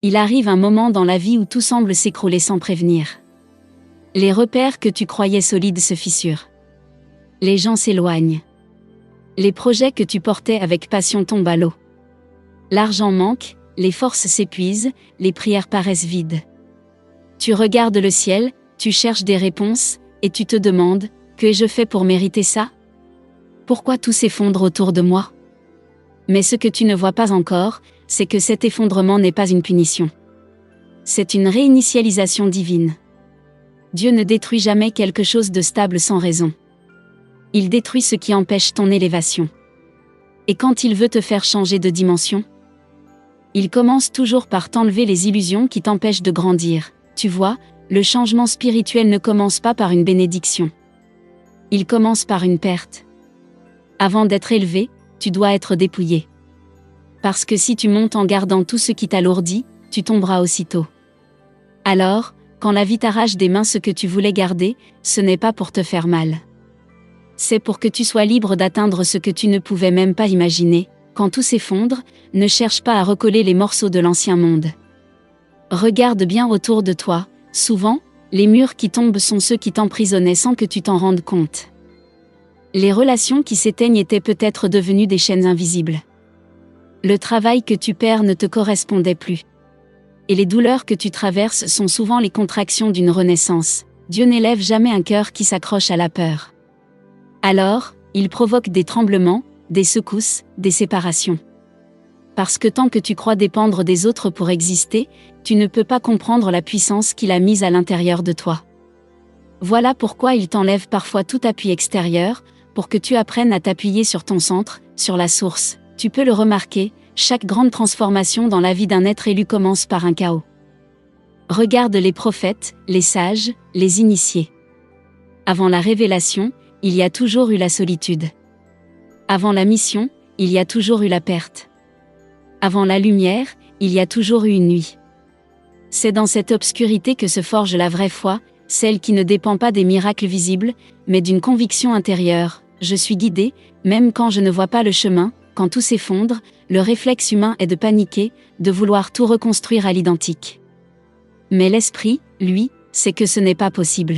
Il arrive un moment dans la vie où tout semble s'écrouler sans prévenir. Les repères que tu croyais solides se fissurent. Les gens s'éloignent. Les projets que tu portais avec passion tombent à l'eau. L'argent manque, les forces s'épuisent, les prières paraissent vides. Tu regardes le ciel, tu cherches des réponses, et tu te demandes, que ai-je fait pour mériter ça? Pourquoi tout s'effondre autour de moi? Mais ce que tu ne vois pas encore, c'est que cet effondrement n'est pas une punition. C'est une réinitialisation divine. Dieu ne détruit jamais quelque chose de stable sans raison. Il détruit ce qui empêche ton élévation. Et quand il veut te faire changer de dimension, il commence toujours par t'enlever les illusions qui t'empêchent de grandir. Tu vois, le changement spirituel ne commence pas par une bénédiction. Il commence par une perte. Avant d'être élevé, tu dois être dépouillé. Parce que si tu montes en gardant tout ce qui t'alourdit, tu tomberas aussitôt. Alors, quand la vie t'arrache des mains ce que tu voulais garder, ce n'est pas pour te faire mal. C'est pour que tu sois libre d'atteindre ce que tu ne pouvais même pas imaginer. Quand tout s'effondre, ne cherche pas à recoller les morceaux de l'ancien monde. Regarde bien autour de toi, souvent, les murs qui tombent sont ceux qui t'emprisonnaient sans que tu t'en rendes compte. Les relations qui s'éteignent étaient peut-être devenues des chaînes invisibles. Le travail que tu perds ne te correspondait plus. Et les douleurs que tu traverses sont souvent les contractions d'une renaissance. Dieu n'élève jamais un cœur qui s'accroche à la peur. Alors, il provoque des tremblements, des secousses, des séparations. Parce que tant que tu crois dépendre des autres pour exister, tu ne peux pas comprendre la puissance qu'il a mise à l'intérieur de toi. Voilà pourquoi il t'enlève parfois tout appui extérieur, pour que tu apprennes à t'appuyer sur ton centre, sur la source. Tu peux le remarquer, chaque grande transformation dans la vie d'un être élu commence par un chaos. Regarde les prophètes, les sages, les initiés. Avant la révélation, il y a toujours eu la solitude. Avant la mission, il y a toujours eu la perte. Avant la lumière, il y a toujours eu une nuit. C'est dans cette obscurité que se forge la vraie foi, celle qui ne dépend pas des miracles visibles, mais d'une conviction intérieure. Je suis guidé, même quand je ne vois pas le chemin. Quand tout s'effondre, le réflexe humain est de paniquer, de vouloir tout reconstruire à l'identique. Mais l'esprit, lui, sait que ce n'est pas possible.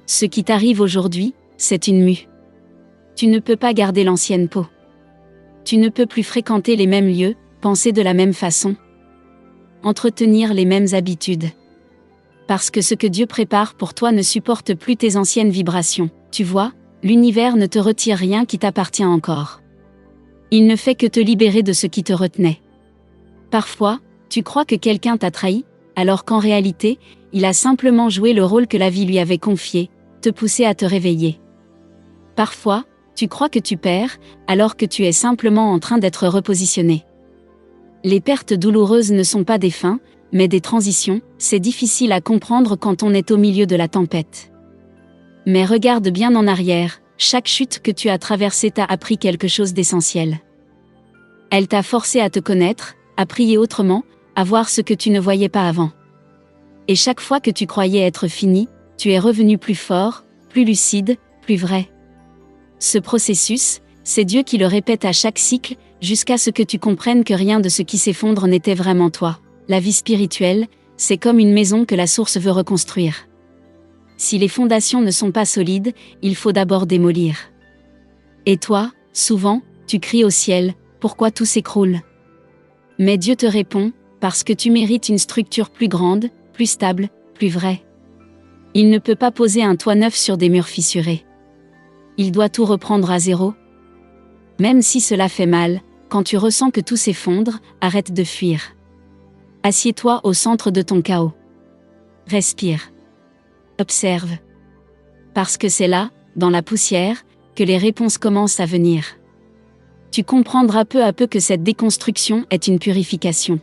Ce qui t'arrive aujourd'hui, c'est une mue. Tu ne peux pas garder l'ancienne peau. Tu ne peux plus fréquenter les mêmes lieux, penser de la même façon, entretenir les mêmes habitudes. Parce que ce que Dieu prépare pour toi ne supporte plus tes anciennes vibrations. Tu vois, l'univers ne te retire rien qui t'appartient encore. Il ne fait que te libérer de ce qui te retenait. Parfois, tu crois que quelqu'un t'a trahi, alors qu'en réalité, il a simplement joué le rôle que la vie lui avait confié, te pousser à te réveiller. Parfois, tu crois que tu perds, alors que tu es simplement en train d'être repositionné. Les pertes douloureuses ne sont pas des fins, mais des transitions. C'est difficile à comprendre quand on est au milieu de la tempête. Mais regarde bien en arrière. Chaque chute que tu as traversée t'a appris quelque chose d'essentiel. Elle t'a forcé à te connaître, à prier autrement, à voir ce que tu ne voyais pas avant. Et chaque fois que tu croyais être fini, tu es revenu plus fort, plus lucide, plus vrai. Ce processus, c'est Dieu qui le répète à chaque cycle, jusqu'à ce que tu comprennes que rien de ce qui s'effondre n'était vraiment toi. La vie spirituelle, c'est comme une maison que la source veut reconstruire. Si les fondations ne sont pas solides, il faut d'abord démolir. Et toi, souvent, tu cries au ciel, pourquoi tout s'écroule? Mais Dieu te répond, parce que tu mérites une structure plus grande, plus stable, plus vraie. Il ne peut pas poser un toit neuf sur des murs fissurés. Il doit tout reprendre à zéro. Même si cela fait mal, quand tu ressens que tout s'effondre, arrête de fuir. Assieds-toi au centre de ton chaos. Respire. Observe. Parce que c'est là, dans la poussière, que les réponses commencent à venir. Tu comprendras peu à peu que cette déconstruction est une purification.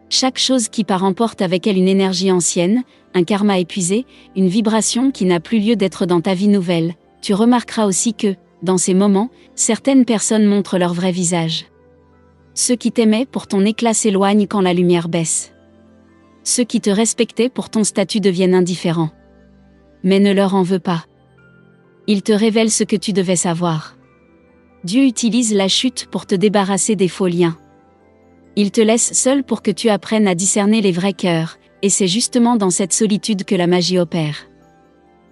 Chaque chose qui part emporte avec elle une énergie ancienne, un karma épuisé, une vibration qui n'a plus lieu d'être dans ta vie nouvelle. Tu remarqueras aussi que, dans ces moments, certaines personnes montrent leur vrai visage. Ceux qui t'aimaient pour ton éclat s'éloignent quand la lumière baisse. Ceux qui te respectaient pour ton statut deviennent indifférents. Mais ne leur en veux pas. Ils te révèlent ce que tu devais savoir. Dieu utilise la chute pour te débarrasser des faux liens. Il te laisse seul pour que tu apprennes à discerner les vrais cœurs, et c'est justement dans cette solitude que la magie opère.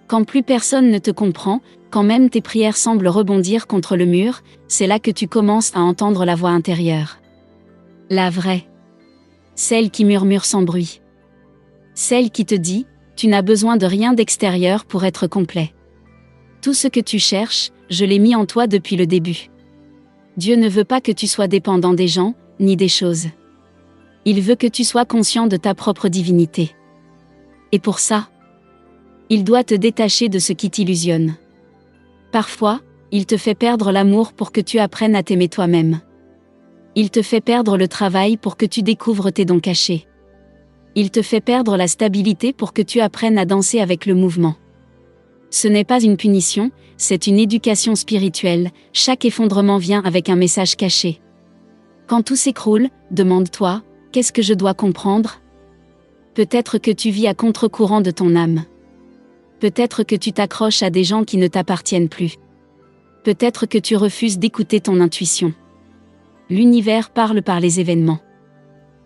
Quand plus personne ne te comprend, quand même tes prières semblent rebondir contre le mur, c'est là que tu commences à entendre la voix intérieure. La vraie. Celle qui murmure sans bruit. Celle qui te dit, tu n'as besoin de rien d'extérieur pour être complet. Tout ce que tu cherches, je l'ai mis en toi depuis le début. Dieu ne veut pas que tu sois dépendant des gens, ni des choses. Il veut que tu sois conscient de ta propre divinité. Et pour ça, il doit te détacher de ce qui t'illusionne. Parfois, il te fait perdre l'amour pour que tu apprennes à t'aimer toi-même. Il te fait perdre le travail pour que tu découvres tes dons cachés. Il te fait perdre la stabilité pour que tu apprennes à danser avec le mouvement. Ce n'est pas une punition, c'est une éducation spirituelle, chaque effondrement vient avec un message caché. Quand tout s'écroule, demande-toi, qu'est-ce que je dois comprendre ? Peut-être que tu vis à contre-courant de ton âme. Peut-être que tu t'accroches à des gens qui ne t'appartiennent plus. Peut-être que tu refuses d'écouter ton intuition. L'univers parle par les événements.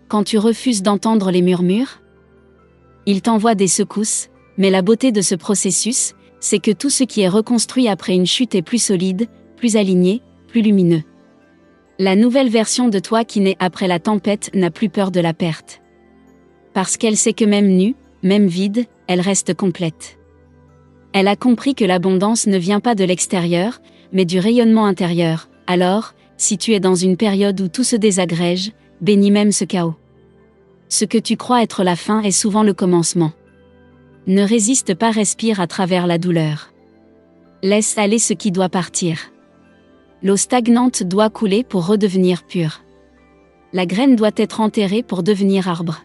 Quand tu refuses d'entendre les murmures, il t'envoie des secousses, mais la beauté de ce processus, c'est que tout ce qui est reconstruit après une chute est plus solide, plus aligné, plus lumineux. La nouvelle version de toi qui naît après la tempête n'a plus peur de la perte. Parce qu'elle sait que même nue, même vide, elle reste complète. Elle a compris que l'abondance ne vient pas de l'extérieur, mais du rayonnement intérieur. Alors, si tu es dans une période où tout se désagrège, bénis même ce chaos. Ce que tu crois être la fin est souvent le commencement. Ne résiste pas, respire à travers la douleur. Laisse aller ce qui doit partir. L'eau stagnante doit couler pour redevenir pure. La graine doit être enterrée pour devenir arbre.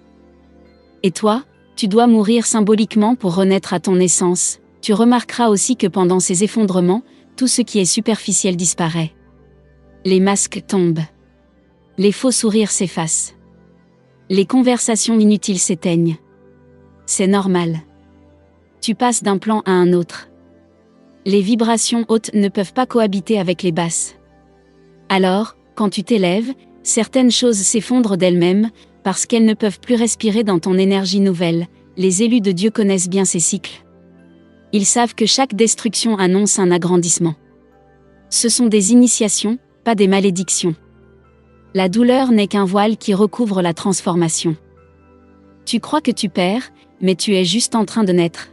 Et toi, tu dois mourir symboliquement pour renaître à ton essence. Tu remarqueras aussi que pendant ces effondrements, tout ce qui est superficiel disparaît. Les masques tombent. Les faux sourires s'effacent. Les conversations inutiles s'éteignent. C'est normal. Tu passes d'un plan à un autre. Les vibrations hautes ne peuvent pas cohabiter avec les basses. Alors, quand tu t'élèves, certaines choses s'effondrent d'elles-mêmes, parce qu'elles ne peuvent plus respirer dans ton énergie nouvelle. Les élus de Dieu connaissent bien ces cycles. Ils savent que chaque destruction annonce un agrandissement. Ce sont des initiations, pas des malédictions. La douleur n'est qu'un voile qui recouvre la transformation. Tu crois que tu perds, mais tu es juste en train de naître.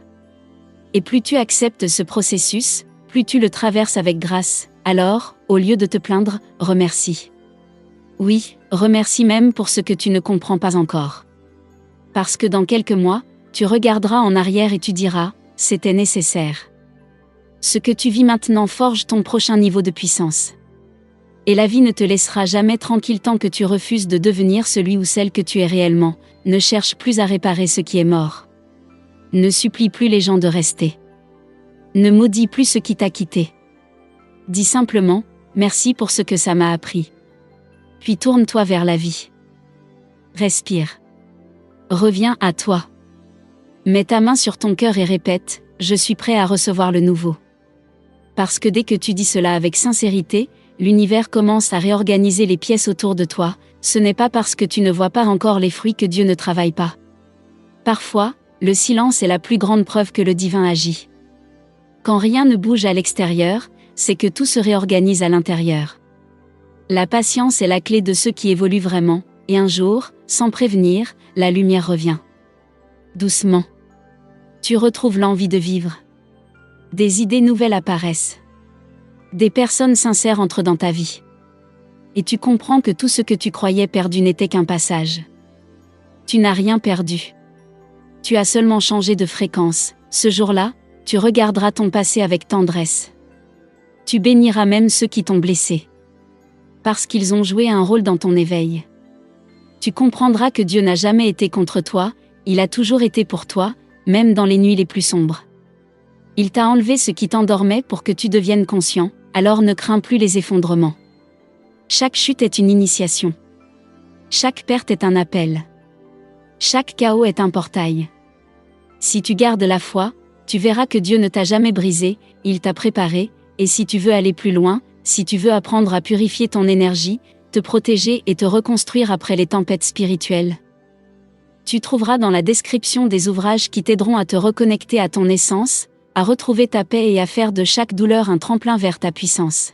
Et plus tu acceptes ce processus, plus tu le traverses avec grâce. Alors, au lieu de te plaindre, remercie. Oui, remercie même pour ce que tu ne comprends pas encore. Parce que dans quelques mois, tu regarderas en arrière et tu diras, c'était nécessaire. Ce que tu vis maintenant forge ton prochain niveau de puissance. Et la vie ne te laissera jamais tranquille tant que tu refuses de devenir celui ou celle que tu es réellement. Ne cherche plus à réparer ce qui est mort. Ne supplie plus les gens de rester. Ne maudis plus ce qui t'a quitté. Dis simplement, merci pour ce que ça m'a appris. Puis tourne-toi vers la vie. Respire. Reviens à toi. Mets ta main sur ton cœur et répète, je suis prêt à recevoir le nouveau. Parce que dès que tu dis cela avec sincérité, l'univers commence à réorganiser les pièces autour de toi. Ce n'est pas parce que tu ne vois pas encore les fruits que Dieu ne travaille pas. Parfois, le silence est la plus grande preuve que le divin agit. Quand rien ne bouge à l'extérieur, c'est que tout se réorganise à l'intérieur. La patience est la clé de ceux qui évoluent vraiment, et un jour, sans prévenir, la lumière revient. Doucement. Tu retrouves l'envie de vivre. Des idées nouvelles apparaissent. Des personnes sincères entrent dans ta vie. Et tu comprends que tout ce que tu croyais perdu n'était qu'un passage. Tu n'as rien perdu. Tu as seulement changé de fréquence. Ce jour-là, tu regarderas ton passé avec tendresse. Tu béniras même ceux qui t'ont blessé. Parce qu'ils ont joué un rôle dans ton éveil. Tu comprendras que Dieu n'a jamais été contre toi, il a toujours été pour toi, même dans les nuits les plus sombres. Il t'a enlevé ce qui t'endormait pour que tu deviennes conscient, alors ne crains plus les effondrements. Chaque chute est une initiation. Chaque perte est un appel. Chaque chaos est un portail. Si tu gardes la foi, tu verras que Dieu ne t'a jamais brisé, il t'a préparé, et si tu veux aller plus loin, si tu veux apprendre à purifier ton énergie, te protéger et te reconstruire après les tempêtes spirituelles. Tu trouveras dans la description des ouvrages qui t'aideront à te reconnecter à ton essence, à retrouver ta paix et à faire de chaque douleur un tremplin vers ta puissance.